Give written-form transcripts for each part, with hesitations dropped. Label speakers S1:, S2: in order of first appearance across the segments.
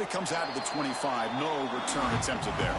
S1: It comes out of the 25. No return attempted there.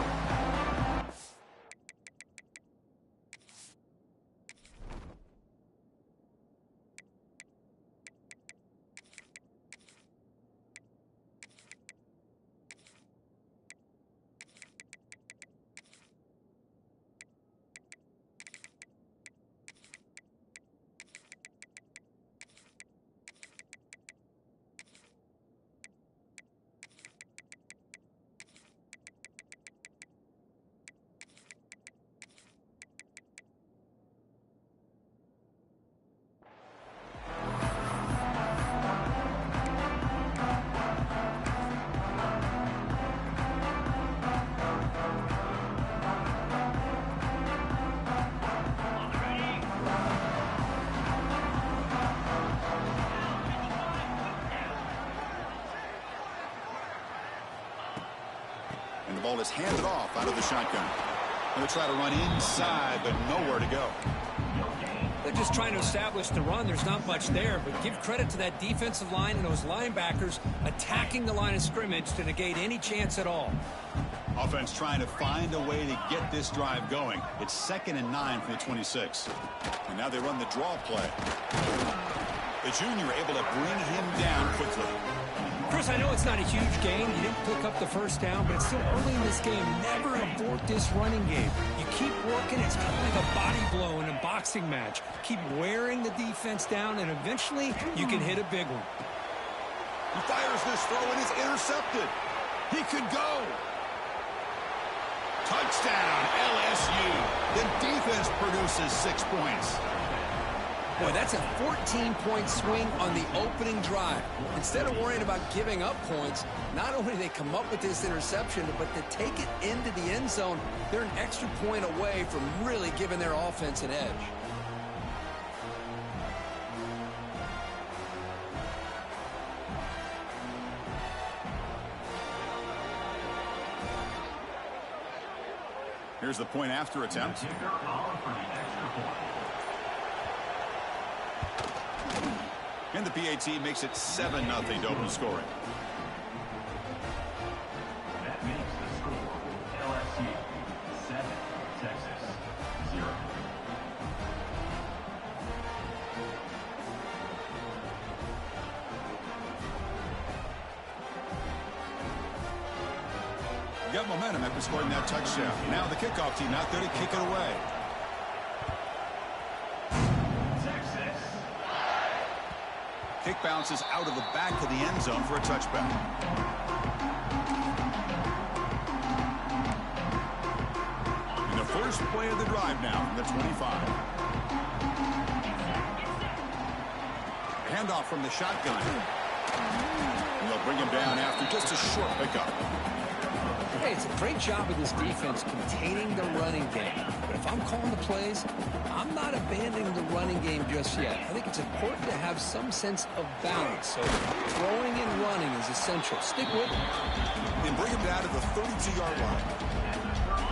S1: And the ball is handed off out of the shotgun. Going to try to run inside, but nowhere to go.
S2: They're just trying to establish the run. There's not much there, but give credit to that defensive line and those linebackers attacking the line of scrimmage to negate any chance at all.
S1: Offense trying to find a way to get this drive going. It's 2nd and 9 from the 26. And now they run the draw play. The junior able to bring him down quickly.
S2: Chris, I know it's not a huge gain. You didn't pick up the first down, but it's still early in this game. Never abort this running game. You keep working. It's kind of like a body blow in a boxing match. Keep wearing the defense down, and eventually you can hit a big one.
S1: He fires this throw, and it's intercepted. He could go. Touchdown, LSU. The defense produces 6 points.
S2: Boy, that's a 14-point swing on the opening drive. Instead of worrying about giving up points, not only do they come up with this interception, but to take it into the end zone, they're an extra point away from really giving their offense an edge.
S1: Here's the point after attempt. And the PAT makes it 7-0 to open scoring.
S3: That makes the score LSU 7, Texas 0.
S1: You got momentum after scoring that touchdown. Now the kickoff team out there to kick it away. Kick bounces out of the back of the end zone for a touchback. And the first play of the drive now from the 25. Handoff from the shotgun. And they'll bring him down after just a short pickup.
S2: Hey, it's a great job of this defense containing the running game. But if I'm calling the plays, I'm not abandoning the running game just yet. I think it's important to have some sense of balance. So throwing and running is essential. Stick with it.
S1: And bring him down to the 32-yard line.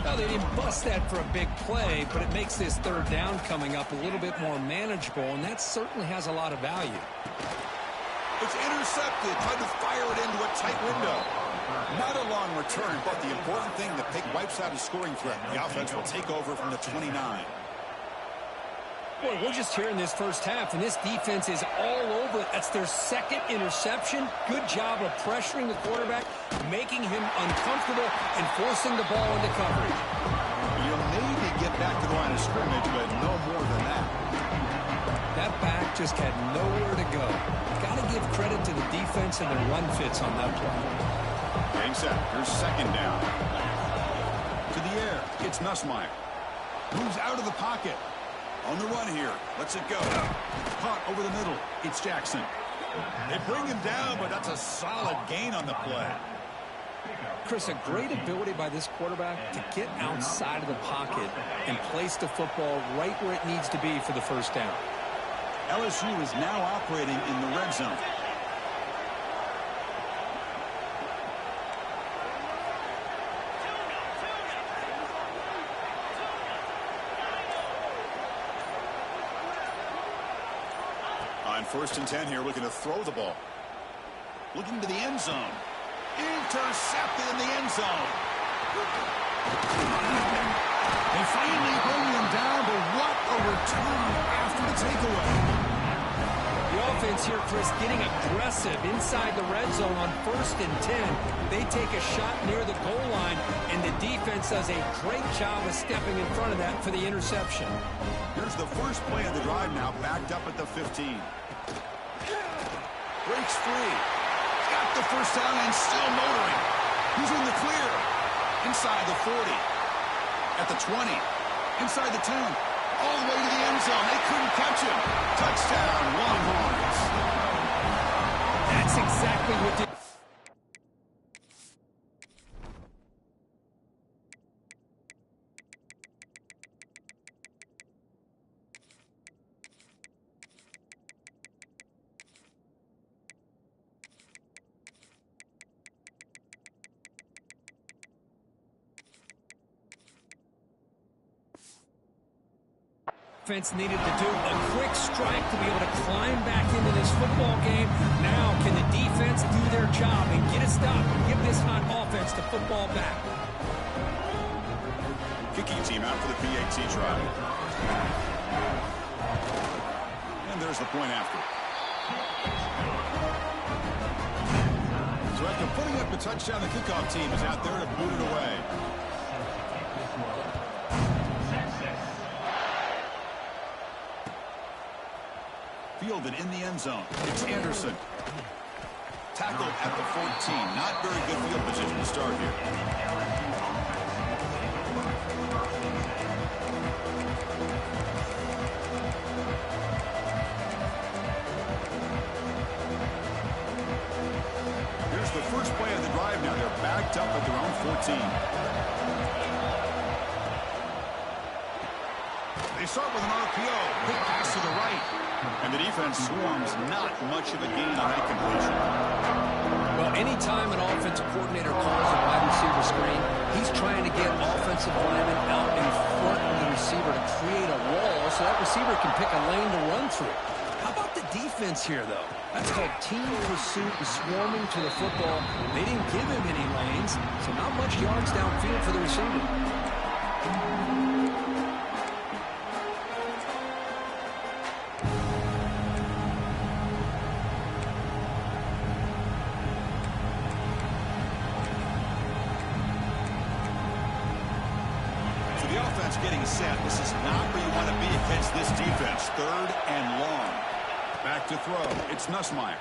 S2: Well, they didn't bust that for a big play, but it makes this third down coming up a little bit more manageable, and that certainly has a lot of value.
S1: It's intercepted. Trying to fire it into a tight window. Not a long return, but the important thing, the pick wipes out a scoring threat. The offense will take over from the 29.
S2: Boy, we're just here in this first half, and this defense is all over it. That's their second interception. Good job of pressuring the quarterback, making him uncomfortable, and forcing the ball into coverage.
S1: You'll maybe get back to the line of scrimmage, but no more than that.
S2: That back just had nowhere to go. Got to give credit to the defense and their run fits on that play.
S1: Getting set. Here's second down. To the air. It's Nussmeier. Moves out of the pocket. On the run here. Lets it go. Caught over the middle. It's Jackson. They bring him down, but that's a solid gain on the play.
S2: Chris, a great ability by this quarterback to get outside of the pocket and place the football right where it needs to be for the first down.
S1: LSU is now operating in the red zone. On 1st and 10 here, looking to throw the ball. Looking to the end zone. Intercepted in the end zone. They finally bring him down, but what a return after the takeaway.
S2: The offense here, Chris, getting aggressive inside the red zone on 1st and 10. They take a shot near the goal line, and the defense does a great job of stepping in front of that for the interception.
S1: Here's the first play of the drive now, backed up at the 15. Breaks free. Got the first down and still motoring. He's in the clear. Inside the 40. At the 20. Inside the 10. All the way to the end zone. They couldn't catch him. Touchdown, Longhorns.
S2: That's exactly what the... Defense needed to do a quick strike to be able to climb back into this football game. Now, can the defense do their job and get a stop and give this hot offense the football back?
S1: Kicking team out for the PAT try. And there's the point after. So after putting up the touchdown, the kickoff team is out there to boot it away. Fielded in the end zone. It's Anderson. Tackled at the 14. Not very good field position to start here. Here's the first play of the drive now. They're backed up at their own 14. They start with an RPO. Quick pass to the right. And the defense swarms. Not much of a gain on that completion.
S2: Well, anytime an offensive coordinator calls a wide receiver screen, he's trying to get offensive linemen out in front of the receiver to create a wall so that receiver can pick a lane to run through. How about the defense here, though? That's called team pursuit and swarming to the football. They didn't give him any lanes, so not much yards downfield for the receiver.
S1: Getting set. This is not where you want to be against this defense. 3rd and long. Back to throw. It's Nussmeier.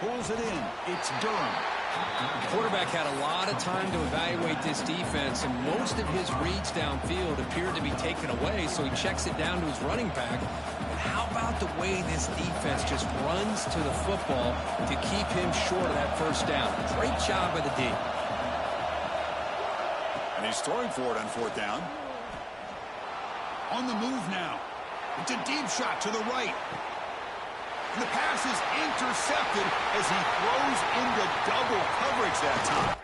S1: Pulls it in. It's Durham.
S2: The quarterback had a lot of time to evaluate this defense, and most of his reads downfield appeared to be taken away, so he checks it down to his running back. But how about the way this defense just runs to the football to keep him short of that first down? Great job by the D.
S1: And he's throwing for it on 4th down. On the move now. It's a deep shot to the right. And the pass is intercepted as he throws into double coverage that time.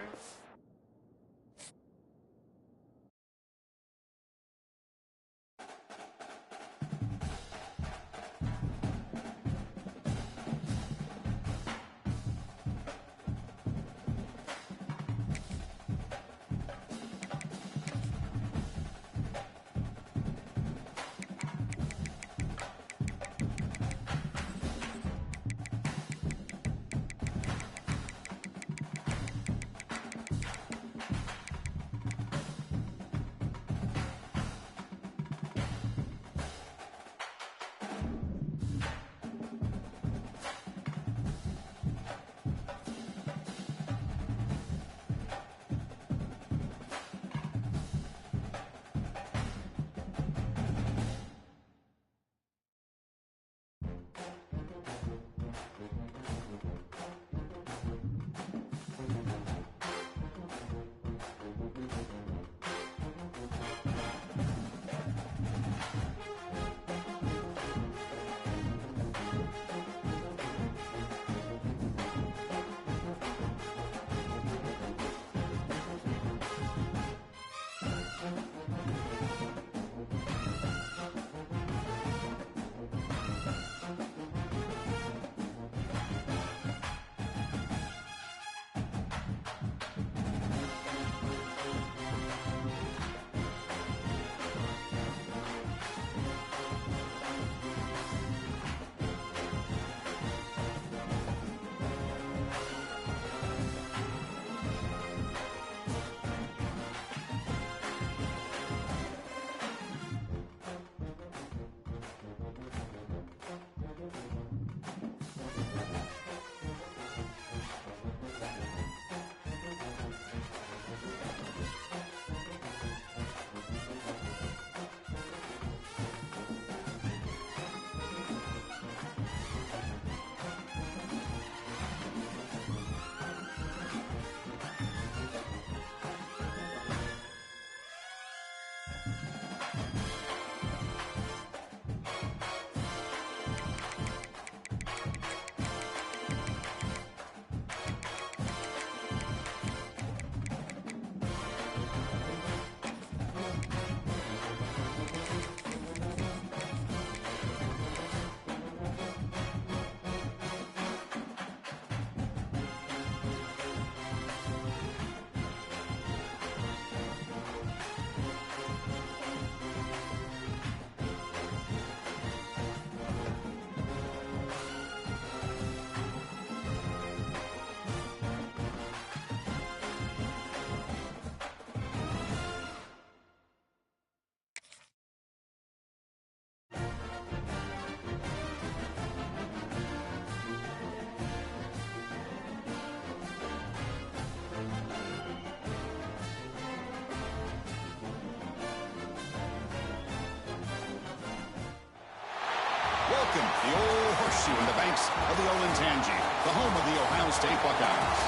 S1: Welcome, the old horseshoe in the banks of the Olentangy, the home of the Ohio State Buckeyes.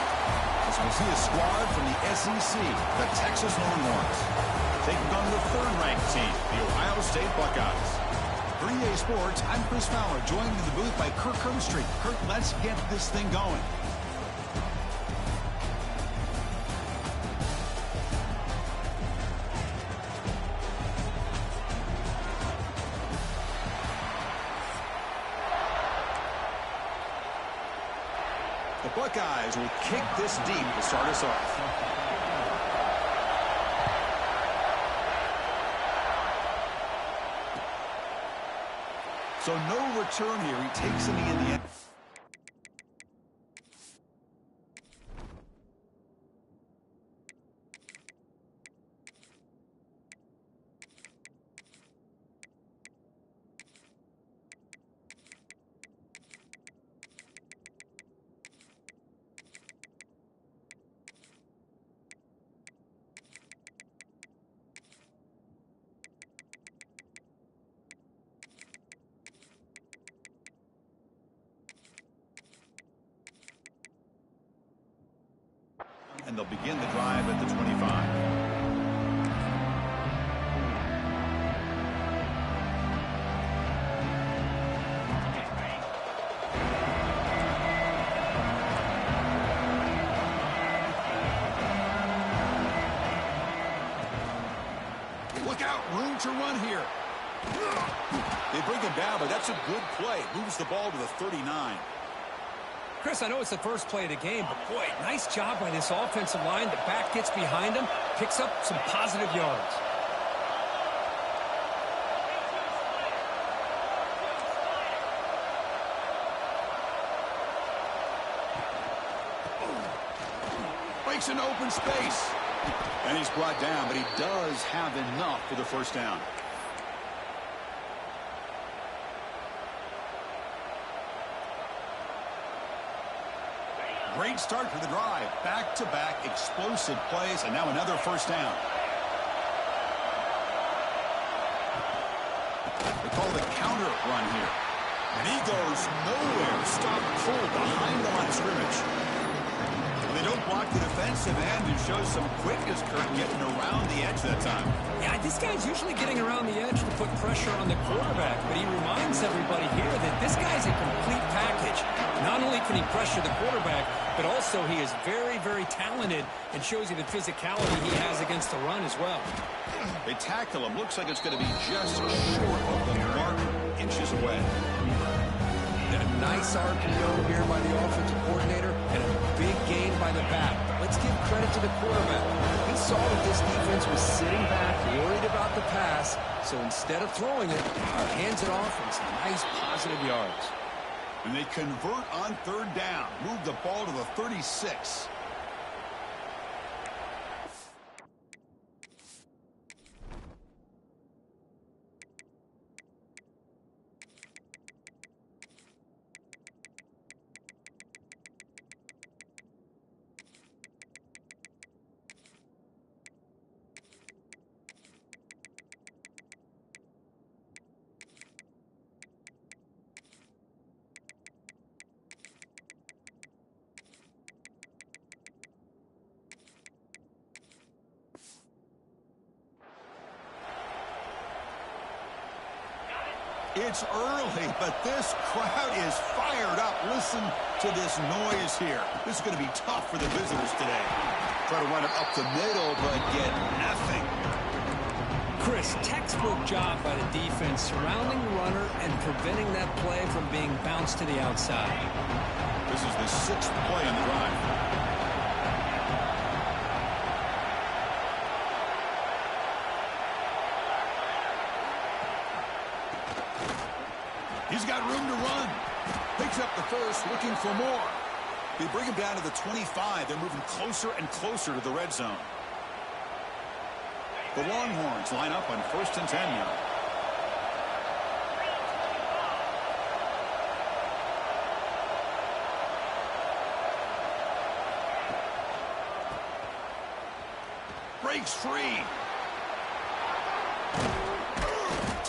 S1: As we'll see a squad from the SEC, the Texas Longhorns, taking on the third-ranked team, the Ohio State Buckeyes. For EA Sports, I'm Chris Fowler, joined in the booth by Kirk Herbstreit. Kirk, let's get this thing going. The Buckeyes will kick this deep to start us off. So no return here. He takes a knee in the end. And they'll begin the drive at the 25. Look out, room to run here. They bring him down, but that's a good play. Moves the ball to the 39.
S2: Chris, I know it's the first play of the game, but boy, nice job by this offensive line. The back gets behind him, picks up some positive yards.
S1: Breaks an open space. And he's brought down, but he does have enough for the first down. Great start for the drive. Back-to-back explosive plays, and now another first down. They call it a counter run here. And he goes nowhere. Stop pulled behind the line of scrimmage. They don't block the defensive end and show some quickness, Kurt, getting around the edge that time.
S2: Yeah, this guy's usually getting around the edge to put pressure on the quarterback, but he reminds everybody here that this guy's a complete package. Not only can he pressure the quarterback, but also he is very, very talented and shows you the physicality he has against the run as well.
S1: They tackle him. Looks like it's going to be just short of the mark, inches away.
S2: And a nice RPO here by the offensive coordinator and a big gain by the back. Let's give credit to the quarterback. He saw that this defense was sitting back, worried about the pass, so instead of throwing it, hands it off and some nice positive yards.
S1: And they convert on third down. Move the ball to the 36. It's early, but this crowd is fired up. Listen to this noise here. This is going to be tough for the visitors today. Try to run it up the middle, but get nothing.
S2: Chris, textbook job by the defense surrounding the runner and preventing that play from being bounced to the outside.
S1: This is the 6th play on the drive. He's got room to run. Picks up the first, looking for more. They bring him down to the 25. They're moving closer and closer to the red zone. The Longhorns line up on 1st and 10 now. Breaks free.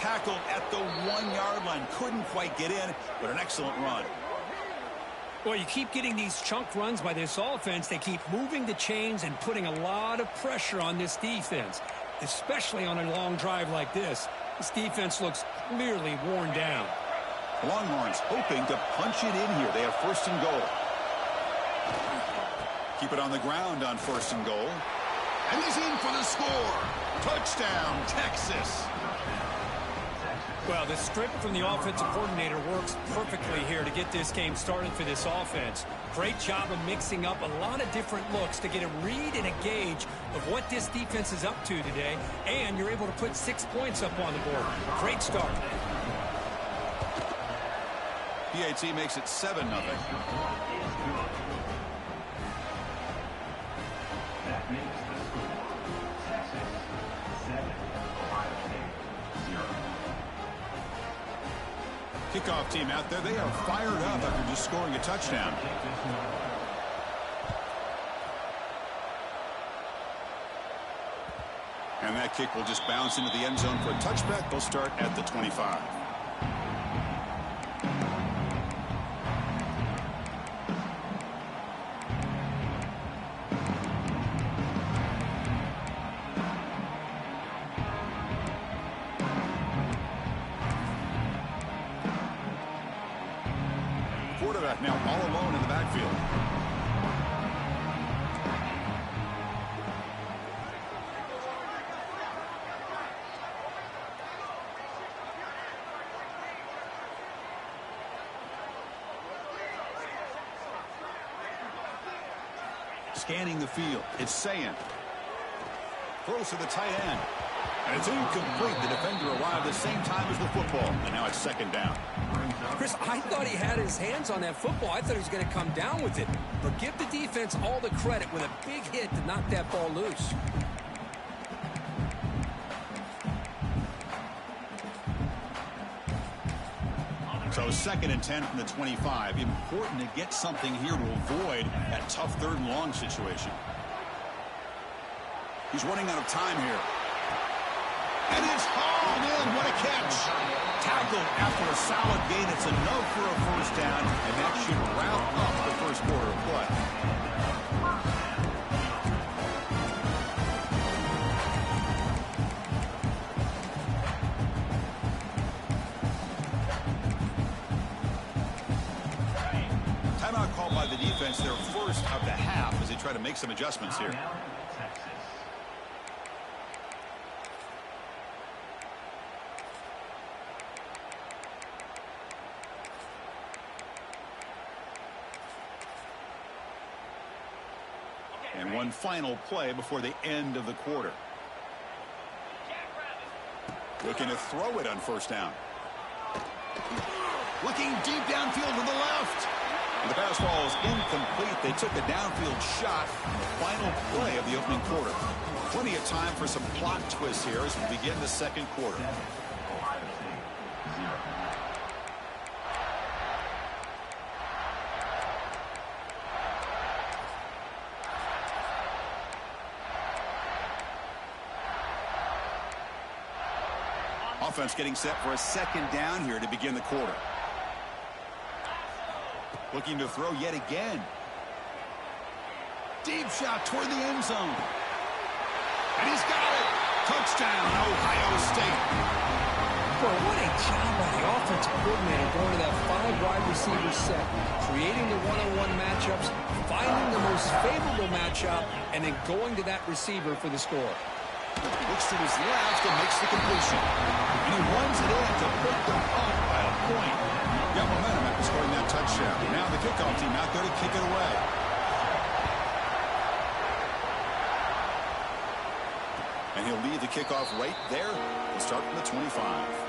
S1: tackled at the 1-yard line. Couldn't quite get in, but an excellent run.
S4: Well, you keep getting these chunk runs by this offense. They keep moving the chains and putting a lot of pressure on this defense, especially on a long drive like this. This defense looks clearly worn down.
S1: Longhorns hoping to punch it in here. They have first and goal. Keep it on the ground on first and goal. And he's in for the score. Touchdown, Texas.
S4: Well, the script from the offensive coordinator works perfectly here to get this game started for this offense. Great job of mixing up a lot of different looks to get a read and a gauge of what this defense is up to today, and you're able to put 6 points up on the board. Great start.
S1: PAT makes it 7-0.
S3: That makes the score Texas 7, Ohio State 0.
S1: Kickoff team out there. They are fired up after just scoring a touchdown. And that kick will just bounce into the end zone for a touchback. They'll start at the 25. Quarterback now all alone in the backfield. Scanning the field. It's Sayin. Throws to the tight end. And it's incomplete. The defender arrived the same time as the football. And now it's second down.
S2: Chris, I thought he had his hands on that football. I thought he was going to come down with it. But give the defense all the credit with a big hit to knock that ball loose.
S1: So second and 10 from the 25. Important to get something here to avoid that tough third and long situation. He's running out of time here. And it's hauled in. What a catch. Tackled after a solid gain. It's enough for a first down, and that should wrap up the first quarter of play. Timeout called by the defense, their first of the half, as they try to make some adjustments here.
S3: Texas.
S1: And one final play before the end of the quarter. Looking to throw it on first down. Looking deep downfield to the left. And the pass ball is incomplete. They took a downfield shot on the final play of the opening quarter. Plenty of time for some plot twists here as we begin the second quarter.
S3: Ohio State 0.
S1: Offense getting set for a second down here to begin the quarter. Looking to throw yet again. Deep shot toward the end zone. And he's got it. Touchdown, Ohio State.
S2: Boy, what a job by the offensive coordinator going to that 5-wide receiver set, creating the one-on-one matchups, finding the most favorable matchup, and then going to that receiver for the score.
S1: Looks to his left and makes the completion. And he runs it in to put them up by a point. Got momentum after scoring that touchdown. Now the kickoff team out there to kick it away. And he'll lead the kickoff right there. He'll start from the 25.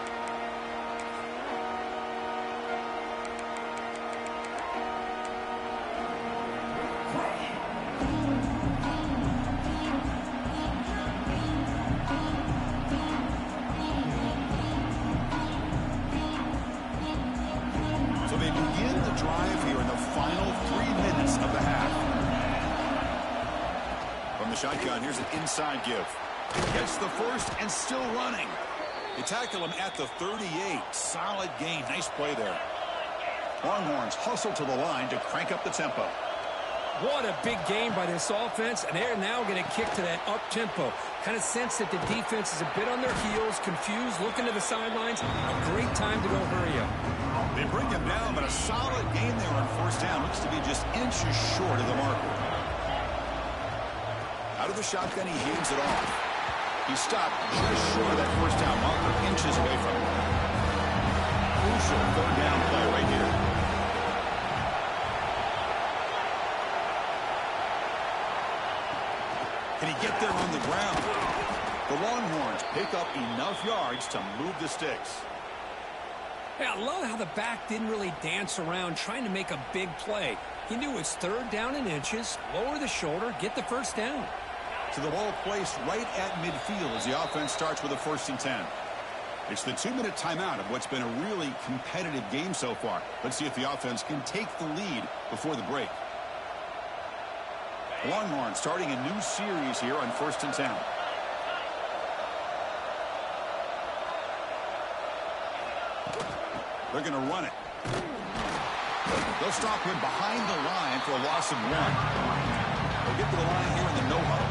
S1: Shotgun, here's an inside give. Gets the first and still running. They tackle him at the 38. Solid gain. Nice play there. Longhorns hustle to the line to crank up the tempo.
S4: What a big game by this offense, and they're now going to kick to that up-tempo. Kind of sense that the defense is a bit on their heels, confused, looking to the sidelines. A great time to go hurry up.
S1: They bring him down, but a solid gain there on first down. Looks to be just inches short of the marker. Out of the shotgun, he hands it off. He stopped just short of that first down marker, inches away from him. Crucial third down play right here. Can he get there on the ground? The Longhorns pick up enough yards to move the sticks.
S4: Hey, I love how the back didn't really dance around trying to make a big play. He knew it's third down in inches, lower the shoulder, get the first down.
S1: To the ball placed right at midfield as the offense starts with a 1st and 10. It's the 2-minute timeout of what's been a really competitive game so far. Let's see if the offense can take the lead before the break. Longhorns starting a new series here on 1st and 10. They're going to run it. They'll stop him behind the line for a loss of 1. They'll get to the line here in the no-huddle.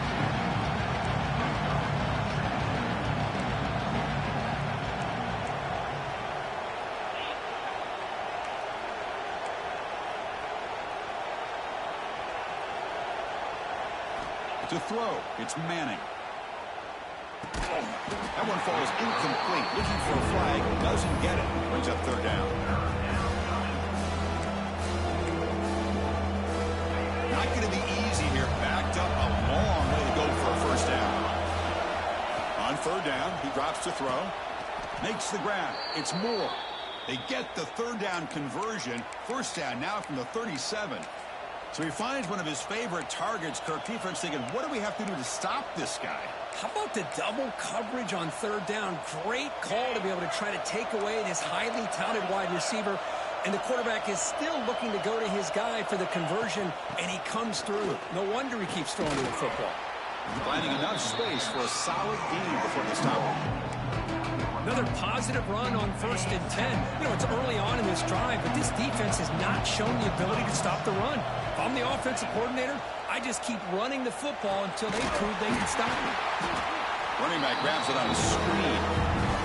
S1: To throw, it's Manning. That one falls incomplete. Looking for a flag, doesn't get it. Brings up third down. Not going to be easy here. Backed up a long way to go for a first down. On third down, he drops to throw. Makes the grab. It's Moore. They get the third down conversion. First down now from the 37. So he finds one of his favorite targets. Kirk, defense thinking, what do we have to do to stop this guy?
S4: How about the double coverage on third down? Great call to be able to try to take away this highly touted wide receiver. And the quarterback is still looking to go to his guy for the conversion, and he comes through. No wonder he keeps throwing to the football.
S1: Finding enough space for a solid gain before they stop him.
S4: Another positive run on 1st and 10. You know, it's early on in this drive, but this defense has not shown the ability to stop the run. If I'm the offensive coordinator, I just keep running the football until they prove they can stop it.
S1: Running back grabs it on a screen.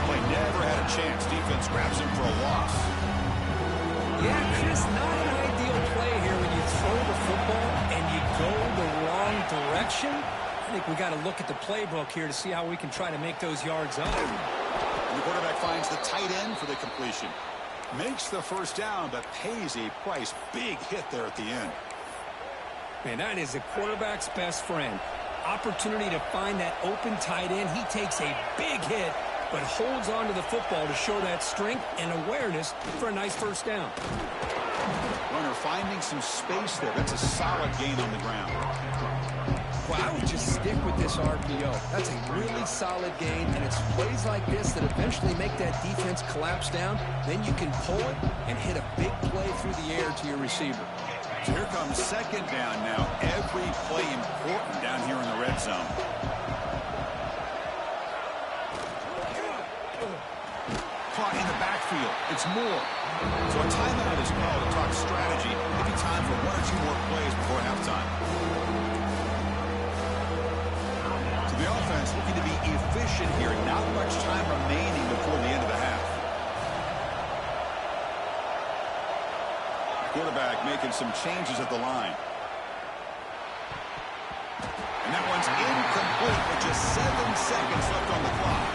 S1: Play never had a chance. Defense grabs him for a loss.
S4: Yeah, Chris, not an ideal play here when you throw the football and you go the wrong direction. I think we got to look at the playbook here to see how we can try to make those yards up.
S1: And the quarterback finds the tight end for the completion. Makes the first down, but pays a price. Big hit there at the end.
S4: Man, that is a quarterback's best friend. Opportunity to find that open tight end. He takes a big hit, but holds on to the football to show that strength and awareness for a nice first down.
S1: Runner finding some space there. That's a solid gain on the ground.
S2: Well, I would just stick with this RPO. That's a really solid gain, and it's plays like this that eventually make that defense collapse down. Then you can pull it and hit a big play through the air to your receiver.
S1: So here comes second down now. Every play important down here in the red zone. Caught in the backfield. It's Moore. So a timeout is called to talk strategy. Maybe time for 1 or 2 more plays before halftime. So the offense looking to be efficient here. Not much time remaining before the end of the half. Quarterback making some changes at the line. And that one's incomplete with just 7 seconds left on the clock.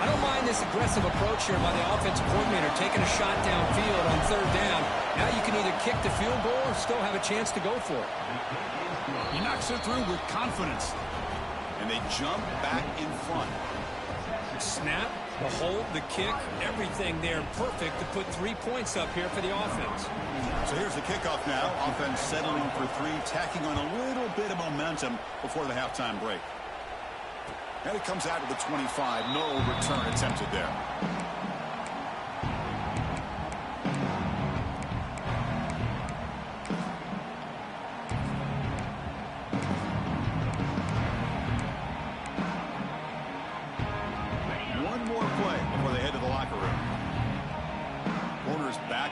S4: I don't mind this aggressive approach here by the offensive coordinator, taking a shot downfield on third down. Now you can either kick the field goal or still have a chance to go for it.
S1: He knocks it through with confidence. And they jump back in front.
S4: Snap, the hold, the kick, everything there perfect to put 3 points up here for the offense.
S1: So here's the kickoff now. Offense settling for 3, tacking on a little bit of momentum before the halftime break. And it comes out to the 25. No return attempted there. One more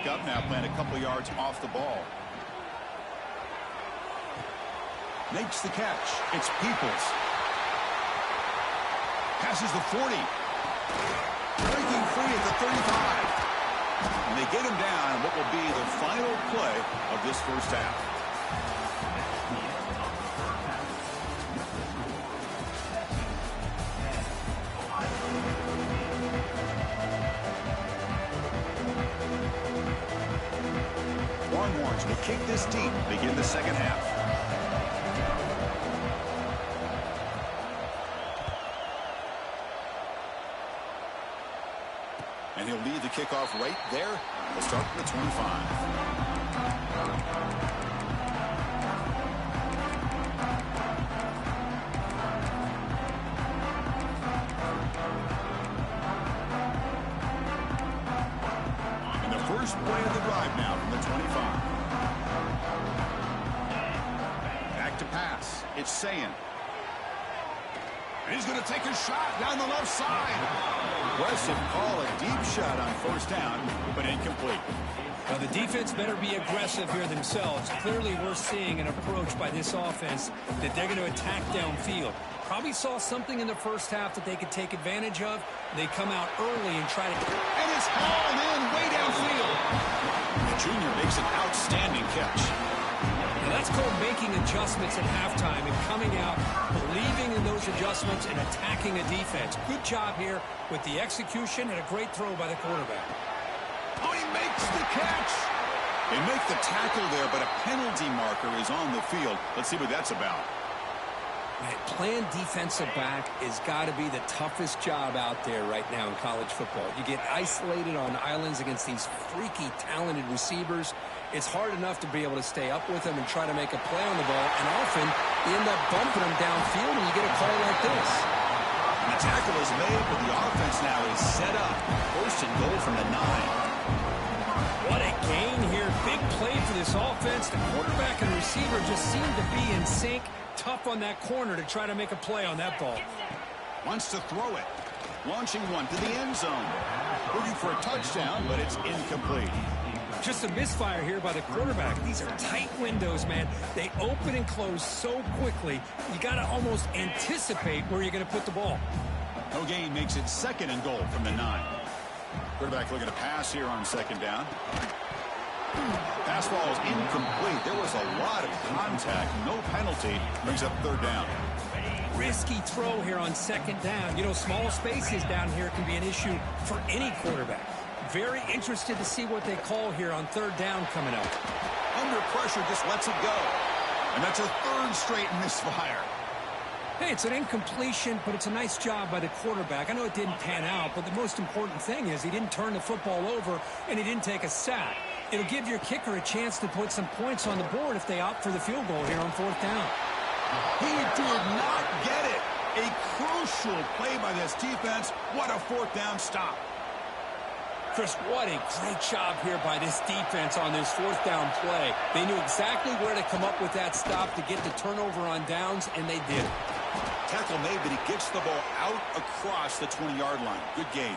S1: back up now, playing a couple yards off the ball. Makes the catch. It's Peoples. Passes the 40. Breaking free at the 35. And they get him down what will be the final play of this first half. Longhorns will kick this deep, begin the second half. And he'll lead the kickoff right there. We'll start from the 25. And the first play of the drive now from the 25. Back to pass. It's Sayin. And he's going to take a shot down the left side. Aggressive call, a deep shot on first down, but incomplete.
S4: Well, the defense better be aggressive here themselves. Clearly, we're seeing an approach by this offense that they're going to attack downfield. Probably saw something in the first half that they could take advantage of. They come out early and try to...
S1: And it's hauled in way downfield. The junior makes an outstanding catch.
S4: And that's called making adjustments at halftime and coming out, believing in those adjustments and attacking a defense. Good job here with the execution and a great throw by the quarterback.
S1: Oh, he makes the catch. They make the tackle there, but a penalty marker is on the field. Let's see what that's about.
S2: Man, playing defensive back has got to be the toughest job out there right now in college football. You get isolated on islands against these freaky, talented receivers. It's hard enough to be able to stay up with them and try to make a play on the ball, and often you end up bumping them downfield and you get a call like this.
S1: And the tackle is made, but the offense now is set up. First and goal from the 9.
S4: What a gain here. Big play for this offense. The quarterback and receiver just seem to be in sync. Tough on that corner to try to make a play on that ball.
S1: Wants to throw it. Launching one to the end zone. Looking for a touchdown, but it's incomplete.
S4: Just a misfire here by the quarterback. These are tight windows, man. They open and close so quickly. You got to almost anticipate where you're going to put the ball.
S1: No gain makes it second and goal from the 9. Quarterback looking to pass here on second down. Pass ball is incomplete. There was a lot of contact. No penalty. Brings up third down.
S4: Risky throw here on second down. You know, small spaces down here can be an issue for any quarterback. Very interested to see what they call here on third down coming up.
S1: Under pressure, just lets it go. And that's a third straight misfire.
S4: Hey, it's an incompletion, but it's a nice job by the quarterback. I know it didn't pan out, but the most important thing is he didn't turn the football over and he didn't take a sack. It'll give your kicker a chance to put some points on the board if they opt for the field goal here on fourth down.
S1: He did not get it. A crucial play by this defense. What a fourth down stop.
S2: Chris, what a great job here by this defense on this fourth down play. They knew exactly where to come up with that stop to get the turnover on downs, and they did.
S1: Tackle made, but he gets the ball out across the 20-yard line. Good game.